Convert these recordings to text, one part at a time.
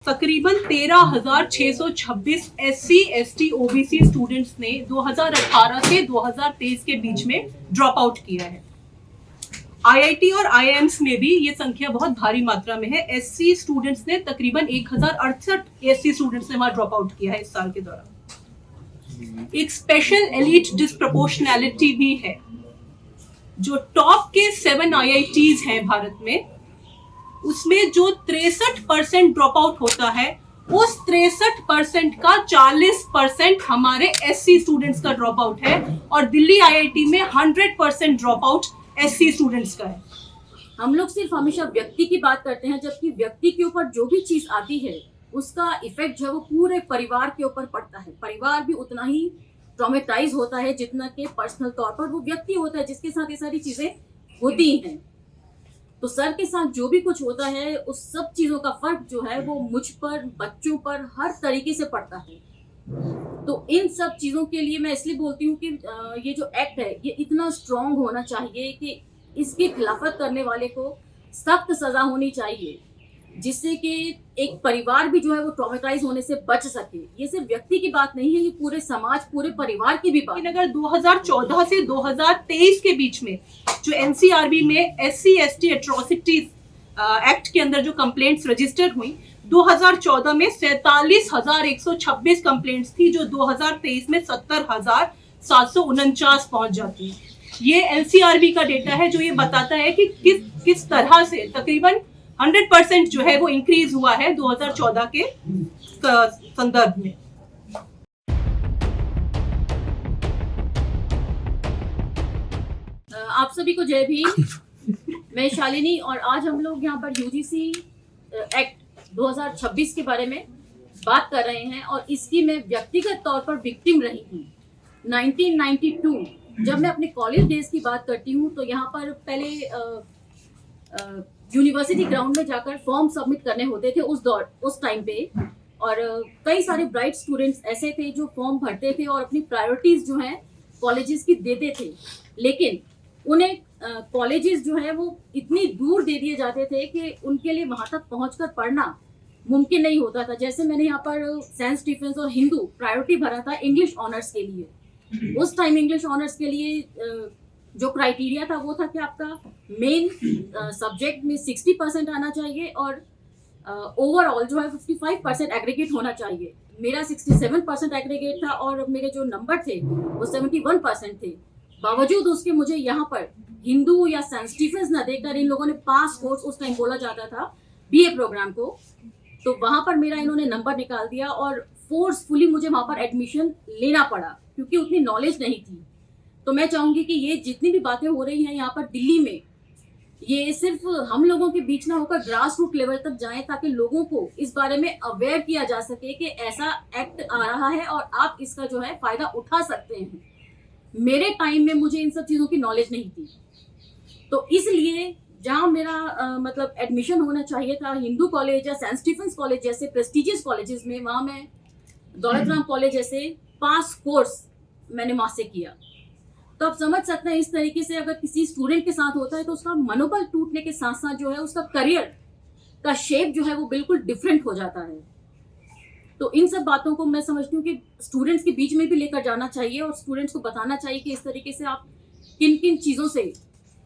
तकरीबन 13,626 SC, ST, OBC students ने 2018 से 2023 के बीच में ड्रॉप आउट किया है। IIT और IIMs में भी ये संख्या बहुत भारी मात्रा में है। SC स्टूडेंट्स ने तकरीबन 1068 SC स्टूडेंट्स ने वहां ड्रॉप आउट किया है इस साल के दौरान। एक स्पेशल एलिट डिस्प्रपोर्शनैलिटी भी है। जो टॉप के 7 IITs हैं भारत में, उसमें जो 63% ड्रॉप आउट होता है, उस 63% का 40% हमारे SC स्टूडेंट्स का ड्रॉप आउट है और दिल्ली IIT में 100% ड्रॉप आउट SC स्टूडेंट्स का है। हम लोग सिर्फ हमेशा व्यक्ति की बात करते हैं, जबकि व्यक्ति के ऊपर जो भी चीज आती है उसका इफेक्ट जो है वो पूरे परिवार के ऊपर पड़ता है। परिवार भी उतना ही ट्रॉमेटाइज होता है जितना कि पर्सनल तौर पर वो व्यक्ति होता है जिसके साथ ये सारी चीजें होती हैं। तो सर के साथ जो भी कुछ होता है उस सब चीजों का फर्क जो है वो मुझ पर, बच्चों पर, हर तरीके से पड़ता है। तो इन सब चीजों के लिए मैं इसलिए बोलती हूँ कि ये जो एक्ट है ये इतना स्ट्रांग होना चाहिए कि इसकी खिलाफत करने वाले को सख्त सजा होनी चाहिए, जिससे कि एक परिवार भी जो है वो ट्रॉमेटाइज होने से बच सके। ये सिर्फ व्यक्ति की बात नहीं है, ये पूरे समाज, पूरे परिवार की भी बात। अगर 2014 से 2023 के बीच में जो NCRB में SC ST एट्रोसिटीज एक्ट के अंदर जो कंप्लेंट्स रजिस्टर हुई, 2014 में 47,126 कंप्लेंट्स थी, जो 2023 में 70,749 पहुंच जाती है। ये NCRB का डेटा है जो ये बताता है कि किस तरह से तकरीबन 100% जो है वो इंक्रीज हुआ है 2014 के संदर्भ में। आप सभी को जय भीम। मैं शालिनी और आज हम लोग यहाँ पर UGC एक्ट 2026 के बारे में बात कर रहे हैं और इसकी मैं व्यक्तिगत तौर पर विक्टिम रही हूँ। 1992 जब मैं अपने कॉलेज डेज की बात करती हूँ तो यहाँ पर पहले यूनिवर्सिटी ग्राउंड में जाकर फॉर्म सबमिट करने होते थे उस टाइम पे, और कई सारे ब्राइट स्टूडेंट्स ऐसे थे जो फॉर्म भरते थे और अपनी प्रायोरिटीज जो हैं कॉलेजेस की देते थे, लेकिन उन्हें कॉलेजेस जो है वो इतनी दूर दे दिए जाते थे कि उनके लिए वहां तक पहुंचकर पढ़ना मुमकिन नहीं होता था। जैसे मैंने यहाँ पर सेंट स्टीफेंस और हिंदू प्रायोरिटी भरा था इंग्लिश ऑनर्स के लिए। उस टाइम इंग्लिश ऑनर्स के लिए जो क्राइटेरिया था वो था कि आपका मेन सब्जेक्ट में 60% आना चाहिए और ओवरऑल जो है 55% एग्रीगेट होना चाहिए। मेरा 67% एग्रीगेट था और मेरे जो नंबर थे वो 71% थे। बावजूद उसके मुझे यहाँ पर हिंदू या सेंट स्टीफेंस न देकर इन लोगों ने पास कोर्स, उस टाइम बोला जाता था BA प्रोग्राम को, तो वहां पर मेरा इन्होंने नंबर निकाल दिया और फोर्सफुली मुझे वहां पर एडमिशन लेना पड़ा क्योंकि उतनी नॉलेज नहीं थी। तो मैं चाहूंगी कि ये जितनी भी बातें हो रही हैं यहाँ पर दिल्ली में, ये सिर्फ हम लोगों के बीच ना होकर ग्रास रूट लेवल तक जाएं ताकि लोगों को इस बारे में अवेयर किया जा सके कि ऐसा एक्ट आ रहा है और आप इसका जो है फायदा उठा सकते हैं। मेरे टाइम में मुझे इन सब चीजों की नॉलेज नहीं थी, तो इसलिए जहां मेरा मतलब एडमिशन होना चाहिए था हिंदू कॉलेज या सेंट स्टीफेंस कॉलेज जैसे प्रेस्टिजियस कॉलेजेस में, वहां मैं दौलत राम कॉलेज जैसे पास कोर्स मैंने वहां से किया। तो आप समझ सकते हैं इस तरीके से अगर किसी स्टूडेंट के साथ होता है तो उसका मनोबल टूटने के साथ साथ जो है उसका करियर का शेप जो है वो बिल्कुल डिफरेंट हो जाता है। तो इन सब बातों को मैं समझती हूँ कि स्टूडेंट्स के बीच में भी लेकर जाना चाहिए और स्टूडेंट्स को बताना चाहिए कि इस तरीके से आप किन किन चीज़ों से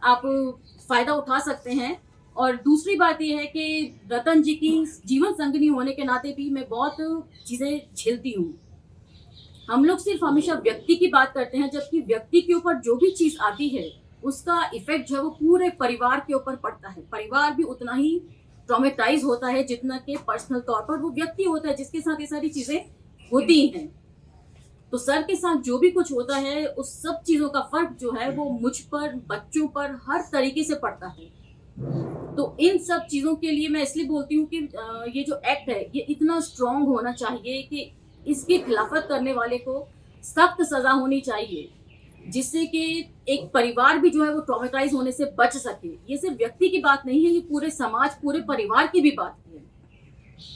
आप फायदा उठा सकते हैं। और दूसरी बात यह है कि रतन जी की जीवन संगिनी होने के नाते भी मैं बहुत चीज़ें झेलती हूँ। हम लोग सिर्फ हमेशा व्यक्ति की बात करते हैं, जबकि व्यक्ति के ऊपर जो भी चीज़ आती है उसका इफेक्ट जो है वो पूरे परिवार के ऊपर पड़ता है। परिवार भी उतना ही ट्रॉमेटाइज होता है जितना कि पर्सनल तौर पर वो व्यक्ति होता है जिसके साथ ये सारी चीजें होती हैं। तो सर के साथ जो भी कुछ होता है उस सब चीजों का फर्क जो है वो मुझ पर, बच्चों पर, हर तरीके से पड़ता है। तो इन सब चीजों के लिए मैं इसलिए बोलती हूँ कि ये जो एक्ट है ये इतना स्ट्रांग होना चाहिए कि इसकी खिलाफत करने वाले को सख्त सजा होनी चाहिए, जिससे कि एक परिवार भी जो है वो ट्रॉमेटाइज होने से बच सके। ये सिर्फ व्यक्ति की बात नहीं है, ये पूरे समाज, पूरे परिवार की भी बात है।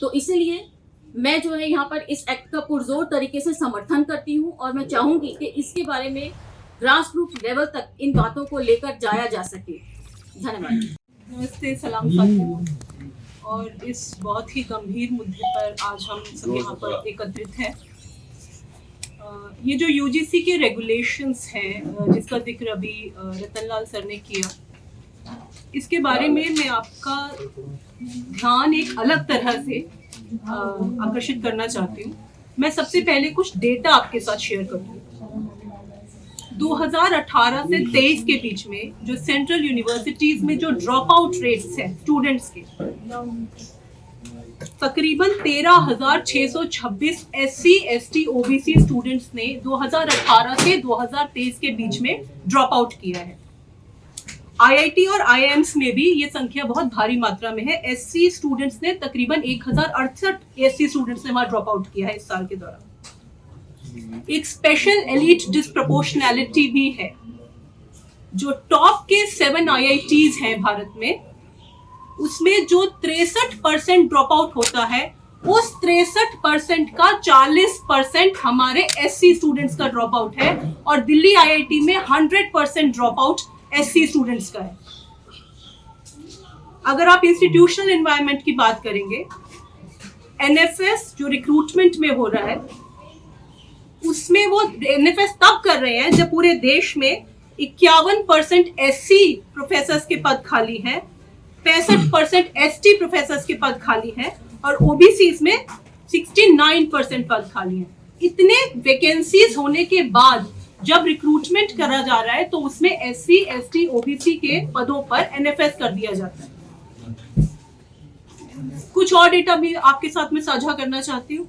तो इसीलिए मैं जो है यहाँ पर इस एक्ट का पुरजोर तरीके से समर्थन करती हूँ और मैं चाहूंगी कि इसके बारे में ग्रास रूट लेवल तक इन बातों को लेकर जाया जा सके। धन्यवाद। नमस्ते, सलाम साथियों। और इस बहुत ही गंभीर मुद्दे पर आज हम सब यहाँ पर एकत्रित हैं। ये जो यूजीसी के रेगुलेशंस हैं जिसका जिक्र अभी रतनलाल सर ने किया, इसके बारे में मैं आपका ध्यान एक अलग तरह से आकर्षित करना चाहती हूँ। मैं सबसे पहले कुछ डेटा आपके साथ शेयर करूँगी। 2018 से 23 के बीच में जो सेंट्रल यूनिवर्सिटीज में जो ड्रॉप आउट रेट्स हैं स्टूडेंट्स के, तकरीबन 13,626 SC, ST, OBC स्टूडेंट्स ने 2018 से 2023 के बीच में ड्रॉप आउट किया है। IIT और IIMs में भी ये संख्या बहुत भारी मात्रा में है। SC स्टूडेंट्स ने तकरीबन 1068 SC स्टूडेंट्स ने वहां ड्रॉप आउट किया है इस साल के दौरान। एक स्पेशल एलिट डिस्प्रपोर्शनैलिटी भी है। जो टॉप के 7 IITs हैं भारत में, उसमें जो 63% ड्रॉप आउट होता है, उस 63% का 40% हमारे SC स्टूडेंट्स का ड्रॉप आउट है और दिल्ली IIT में 100% ड्रॉप आउट SC स्टूडेंट्स का है। अगर आप इंस्टीट्यूशनल एनवायरनमेंट की बात करेंगे, NFS जो रिक्रूटमेंट में हो रहा है, उसमें वो NFS तब कर रहे हैं जब पूरे देश में 51% SC प्रोफेसर्स के पद खाली हैं, 65% ST प्रोफेसर्स के पद खाली हैं और OBCs में 69% पद खाली हैं। इतने वैकेंसीज होने के बाद जब रिक्रूटमेंट करा जा रहा है तो उसमें SC, ST, OBC के पदों पर NFS कर दिया जाता है। कुछ और डेटा भी आपके साथ में साझा करना चाहती हूँ।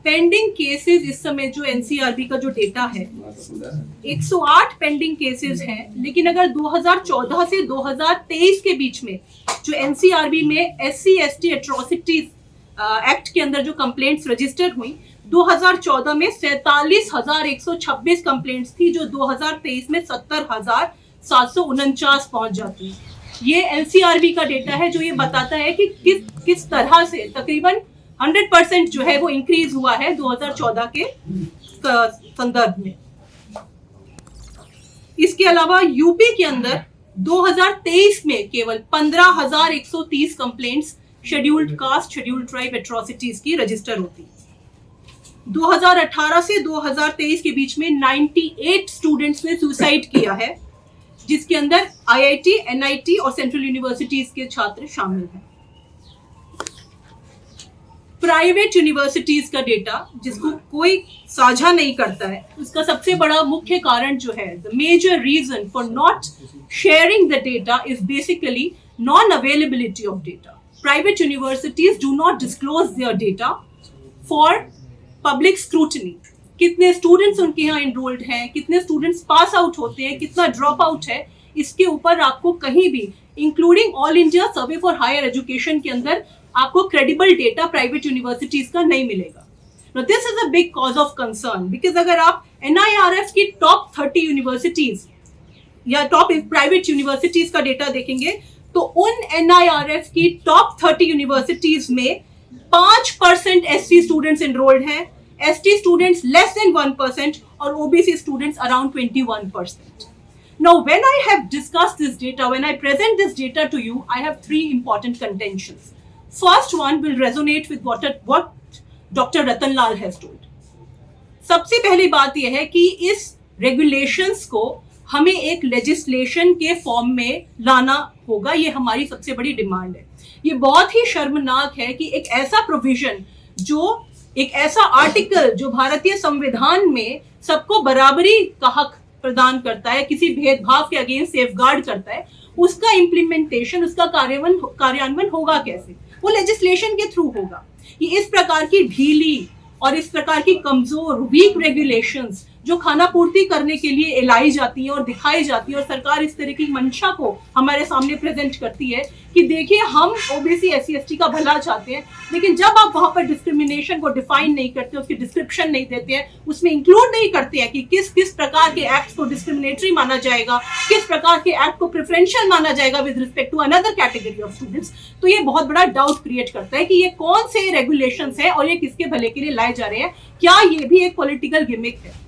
पेंडिंग केसेस इस समय जो NCRB का जो डेटा है, 108 पेंडिंग केसेस हैं, लेकिन अगर 2014 से 2023 के बीच में जो NCRB में SC, ST एट्रोसिटीज एक्ट के अंदर जो कंप्लेंट्स रजिस्टर हुई, 2014 में 47,126 कंप्लेंट्स थी, जो 2023 में 70,749 पहुंच जाती है। ये NCRB का डेटा है जो ये बताता है कि किस तरह से तकरीबन 100% जो है वो इंक्रीज हुआ है 2014 के संदर्भ में। इसके अलावा यूपी के अंदर 2023 में केवल 15,130 complaints scheduled caste, scheduled tribe atrocities की रजिस्टर होती। 2018 से 2023 के बीच में 98 स्टूडेंट्स ने सुसाइड किया है, जिसके अंदर IIT, NIT और सेंट्रल यूनिवर्सिटीज के छात्र शामिल हैं। प्राइवेट यूनिवर्सिटीज का डेटा जिसको कोई साझा नहीं करता है, उसका सबसे बड़ा मुख्य कारण जो है, the major reason for not sharing the data is basically non availability of data. Private universities do not disclose their data for public scrutiny. कितने स्टूडेंट्स उनके यहाँ इनरोल्ड हैं, कितने स्टूडेंट्स पास आउट होते हैं, कितना ड्रॉप आउट है, इसके ऊपर आपको कहीं भी, including all India survey for higher education के अंदर, आपको क्रेडिबल डेटा प्राइवेट यूनिवर्सिटीज का नहीं मिलेगा। Now this is a big cause of concern because अगर आप NIRF की टॉप 30 यूनिवर्सिटीज या टॉप प्राइवेट यूनिवर्सिटीज का डेटा देखेंगे तो उन NIRF की टॉप 30 यूनिवर्सिटीज में 5% SC स्टूडेंट्स एनरोल्ड हैं, ST स्टूडेंट्स लेस देन 1% और OBC students around 21%. Now when I have discussed this data, when I present this data to you, I have 3 important contentions. First one will resonate with what Dr. Ratanlal has told. सबसे पहली बात यह है कि इस regulations को हमें एक लेजिस्लेशन के फॉर्म में लाना होगा। ये हमारी सबसे बड़ी डिमांड है। ये बहुत ही शर्मनाक है कि एक ऐसा प्रोविजन, जो एक ऐसा आर्टिकल जो भारतीय संविधान में सबको बराबरी का हक प्रदान करता है, किसी भेदभाव के अगेंस्ट सेफगार्ड करता है, उसका इम्प्लीमेंटेशन, उसका कार्यान्वयन होगा कैसे? वो लेजिस्लेशन के थ्रू होगा। ये इस प्रकार की ढीली और इस प्रकार की कमजोर वीक रेगुलेशंस जो खाना पूर्ति करने के लिए लाई जाती हैं और दिखाई जाती है, और सरकार इस तरह की मंशा को हमारे सामने प्रेजेंट करती है कि देखिए हम OBC SC ST का भला चाहते हैं, लेकिन जब आप वहां पर डिस्क्रिमिनेशन को डिफाइन नहीं करते, उसकी डिस्क्रिप्शन नहीं देते हैं, उसमें इंक्लूड नहीं करते हैं कि किस किस प्रकार के एक्ट को डिस्क्रिमिनेटरी माना जाएगा, किस प्रकार के एक्ट को प्रेफरेंशियल माना जाएगा with respect to another category of students, तो ये बहुत बड़ा डाउट क्रिएट करता है कि ये कौन से रेगुलेशंस है और ये किसके भले के लिए लाए जा रहे हैं। क्या ये भी एक पॉलिटिकल गिमिक है?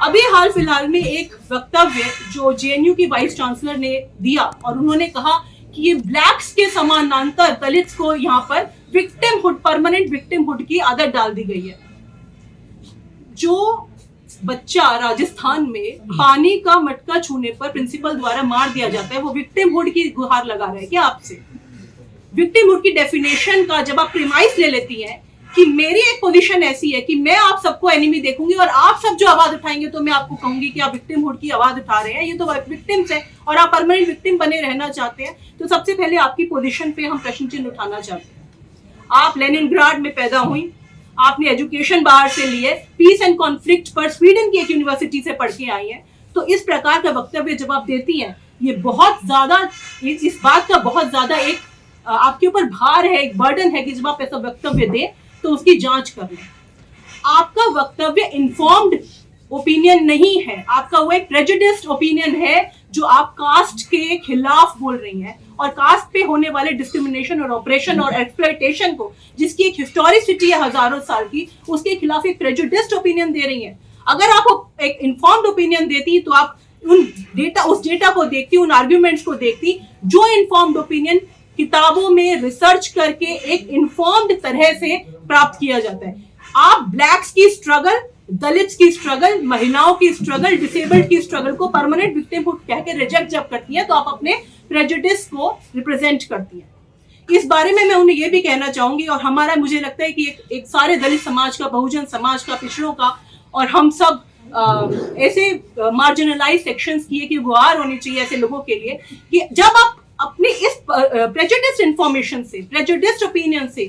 अभी हाल फिलहाल में एक वक्तव्य जो JNU की वाइस चांसलर ने दिया और उन्होंने कहा कि ये ब्लैक्स के समानांतर दलित्स को यहाँ पर विक्टिमहुड, परमानेंट विक्टिमहुड की आदत डाल दी गई है। जो बच्चा राजस्थान में पानी का मटका छूने पर प्रिंसिपल द्वारा मार दिया जाता है, वो विक्टिमहुड की गुहार लगा रहा है क्या आपसे? विक्टिमहुड की डेफिनेशन का जब आप प्रीमाइस ले लेती हैं कि मेरी एक पोजीशन ऐसी है कि मैं आप सबको एनिमी देखूंगी और आप सब जो आवाज उठाएंगे तो मैं आपको कहूंगी कि आप विक्टिमहुड की आवाज उठा रहे हैं, ये तो विक्टिम्स है और आप परमानेंट विक्टिम बने रहना चाहते हैं, तो सबसे पहले आपकी पोजीशन पे हम प्रश्न चिन्ह उठाना चाहते हैं। आप लेनिनग्राड में पैदा हुई, आपने एजुकेशन बाहर से लिए, पीस एंड कॉन्फ्लिक्ट पर स्वीडन की एक यूनिवर्सिटी से पढ़ के आई है, तो इस प्रकार का वक्तव्य जब आप देती हैं, ये बहुत ज्यादा, इस बात का बहुत ज्यादा एक आपके ऊपर भार है, एक बर्डन है कि जब आप ऐसा वक्तव्य दें तो उसकी जांच कर लें। आपका वक्तव्य इन्फॉर्म्ड ओपिनियन नहीं है, आपका वो एक प्रेजुडिस्ड ओपिनियन है जो आप कास्ट के खिलाफ बोल रही हैं और कास्ट पे होने वाले डिस्क्रिमिनेशन और ऑपरेशन और एक्सप्लॉयटेशन को, जिसकी एक हिस्टोरिसिटी है हजारों साल की, उसके खिलाफ एक प्रेजुडिस्ड ओपिनियन दे रही हैं। अगर आप एक इन्फॉर्म्ड ओपिनियन देती तो आप उस डेटा को देखती, उन आर्ग्यूमेंट्स को देखती जो इन्फॉर्म्ड ओपिनियन किताबों में रिसर्च करके एक इन्फॉर्म्ड तरह से प्राप्त किया जाता है। आप ब्लैक्स की स्ट्रगल, दलित्स की स्ट्रगल, महिलाओं की स्ट्रगल, डिसेबल्ड की स्ट्रगल को परमानेंट विक्टिमहुड कह के रिजेक्ट जब करती हैं तो आप अपने प्रेजुडिस को रिप्रेजेंट करती हैं। इस बारे में मैं उन्हें यह भी कहना चाहूंगी, और हमारा, मुझे लगता है कि एक सारे दलित समाज का, बहुजन समाज का, पिछड़ों का और हम सब ऐसे मार्जिनलाइज सेक्शंस की एक गुहार होनी चाहिए ऐसे लोगों के लिए कि जब आप अपनी इस प्रेजुडिस्ड इंफॉर्मेशन से, प्रेजुडिस्ड ओपिनियन से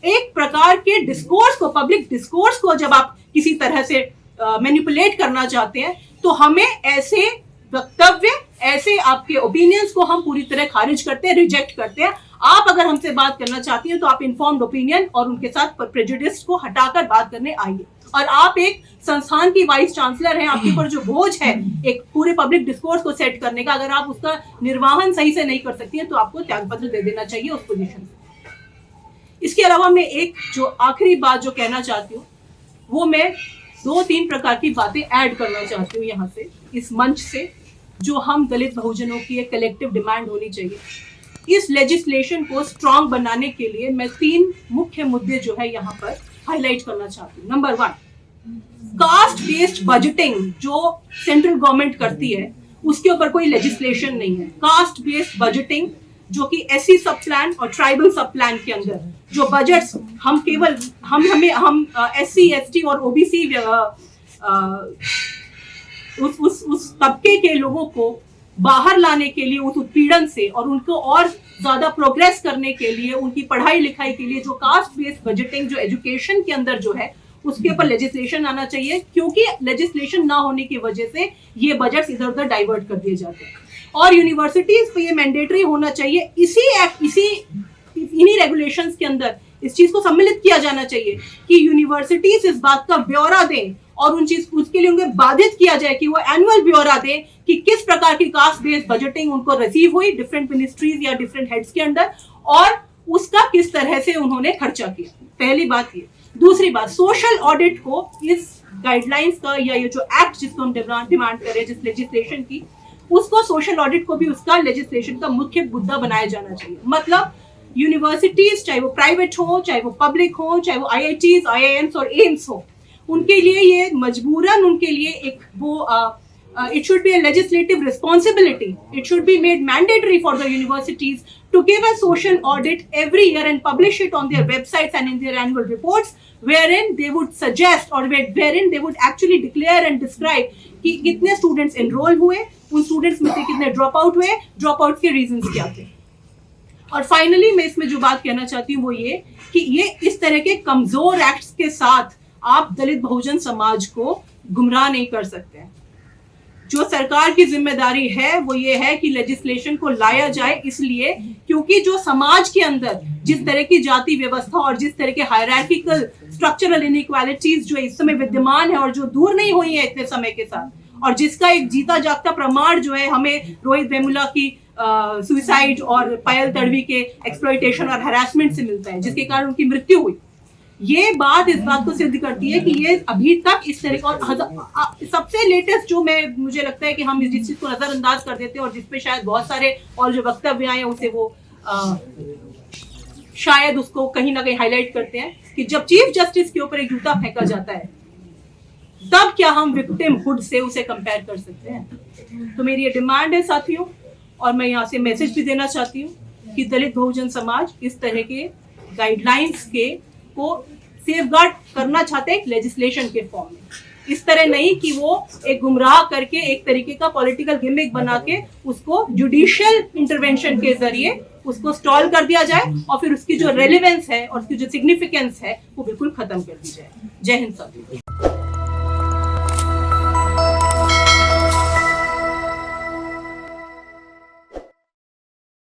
एक प्रकार के डिस्कोर्स को, पब्लिक डिस्कोर्स को जब आप किसी तरह से मैनिपुलेट करना चाहते हैं, तो हमें ऐसे वक्तव्य, ऐसे आपके ओपिनियंस को हम पूरी तरह खारिज करते हैं, रिजेक्ट करते हैं। आप अगर हमसे बात करना चाहती हैं तो आप इन्फॉर्म्ड ओपिनियन और उनके साथ प्रेजुडिस को हटाकर बात करने आइए। और आप एक संस्थान की वाइस चांसलर हैं, आपके ऊपर जो बोझ है एक पूरे पब्लिक डिस्कोर्स को सेट करने का, अगर आप उसका निर्वहन सही से नहीं कर सकती हैं तो आपको त्यागपत्र दे देना चाहिए उस पोजीशन से। इसके अलावा मैं एक जो आखिरी बात जो कहना चाहती हूँ, वो मैं 2-3 प्रकार की बातें ऐड करना चाहती हूँ यहाँ से, इस मंच से, जो हम दलित बहुजनों की एक कलेक्टिव डिमांड होनी चाहिए। इस लेजिस्लेशन को स्ट्रॉन्ग बनाने के लिए मैं 3 मुख्य मुद्दे जो है यहाँ पर हाईलाइट करना चाहती हूँ। नंबर 1, कास्ट बेस्ड बजटिंग जो सेंट्रल गवर्नमेंट करती है उसके ऊपर कोई लेजिस्लेशन नहीं है। कास्ट बेस्ड बजटिंग जो कि एससी सब प्लान और ट्राइबल सब प्लान के अंदर जो बजट्स हम केवल हम एससी, एसटी और ओबीसी उस तबके के लोगों को बाहर लाने के लिए, उस उत्पीड़न से, और उनको और ज्यादा प्रोग्रेस करने के लिए, उनकी पढ़ाई लिखाई के लिए जो कास्ट बेस्ड बजटिंग जो एजुकेशन के अंदर जो है उसके ऊपर लेजिस्लेशन आना चाहिए, क्योंकि लेजिस्लेशन ना होने की वजह से ये बजट्स इधर उधर डाइवर्ट कर दिए जाते हैं। और यूनिवर्सिटीज पे ये मैंडेटरी होना चाहिए, इन्हीं रेगुलेशंस के अंदर इस चीज को सम्मिलित किया जाना चाहिए कि यूनिवर्सिटीज इस बात का ब्यौरा दें और उसके लिए उन्हें बाधित किया जाए कि वो एनुअल ब्यौरा दें कि किस प्रकार की कास्ट बेस्ड बजटिंग उनको रिसीव हुई डिफरेंट मिनिस्ट्रीज या डिफरेंट हेड्स के अंदर, और उसका किस तरह से उन्होंने खर्चा किया। पहली बात ये। दूसरी बात, सोशल ऑडिट को इस गाइडलाइंस का या ये जो एक्ट जिसको हम डिमांड कर रहे हैं, जिस लेजिस्लेशन की, उसको सोशल ऑडिट को भी उसका लेजिस्लेशन का मुख्य मुद्दा बनाया जाना चाहिए। मतलब यूनिवर्सिटीज, चाहे वो प्राइवेट हो, चाहे वो पब्लिक हो, चाहे वो IITs, IIMs और एम्स हो, उनके लिए ये मजबूरन उनके लिए एक वो it should be a legislative responsibility. It should be made mandatory for the universities to give a social audit every year and publish it on their websites and in their annual reports, wherein they would suggest or wherein they would actually declare and describe कि कितने students enroll हुए, उन students में से कितने drop out हुए, drop out के reasons क्या थे। और फाइनली मैं इसमें जो बात कहना चाहती हूँ वो ये कि ये इस तरह के कमजोर एक्ट्स के साथ आप दलित बहुजन समाज को गुमराह नहीं कर सकते हैं। जो सरकार की जिम्मेदारी है वो ये है कि लेजिस्लेशन को लाया जाए, इसलिए क्योंकि जो समाज के अंदर जिस तरह की जाति व्यवस्था और जिस तरह के हायरार्किकल स्ट्रक्चरल इनइक्वालिटीज जो इस समय विद्यमान है और जो दूर नहीं हुई है इतने समय के साथ, और जिसका एक जीता जागता प्रमाण जो है हमें रोहित वेमुला की सुसाइड और पायल तड़वी के एक्सप्लॉयटेशन और हैरेसमेंट से मिलता है, जिसके कारण उनकी मृत्यु हुई। ये बात इस बात को सिद्ध करती है कि ये अभी तक इस तरह का, और सबसे लेटेस्ट जो मुझे लगता है कि हम जिस चीज को नजरअंदाज कर देते हैं और जिसपे शायद बहुत सारे और जो वक्तव्य आए उसे वो शायद उसको कहीं ना कहीं हाईलाइट करते हैं कि जब चीफ जस्टिस के ऊपर एक जूता फेंका जाता है तब क्या हम विक्टिमहुड से उसे कंपेयर कर सकते हैं? तो मेरी ये डिमांड है साथियों, और मैं यहाँ से मैसेज भी देना चाहती हूँ कि दलित बहुजन समाज इस तरह के गाइडलाइंस को सेफगार्ड करना चाहते हैं एक लेजिस्लेशन के फॉर्म में, इस तरह नहीं कि वो एक गुमराह करके एक तरीके का पॉलिटिकल गिमिक बना के उसको जुडिशियल इंटरवेंशन के जरिए उसको स्टॉल कर दिया जाए और फिर उसकी जो रेलेवेंस है और उसकी जो सिग्निफिकेंस है वो बिल्कुल खत्म कर दी जाए। जय हिंद साथियों।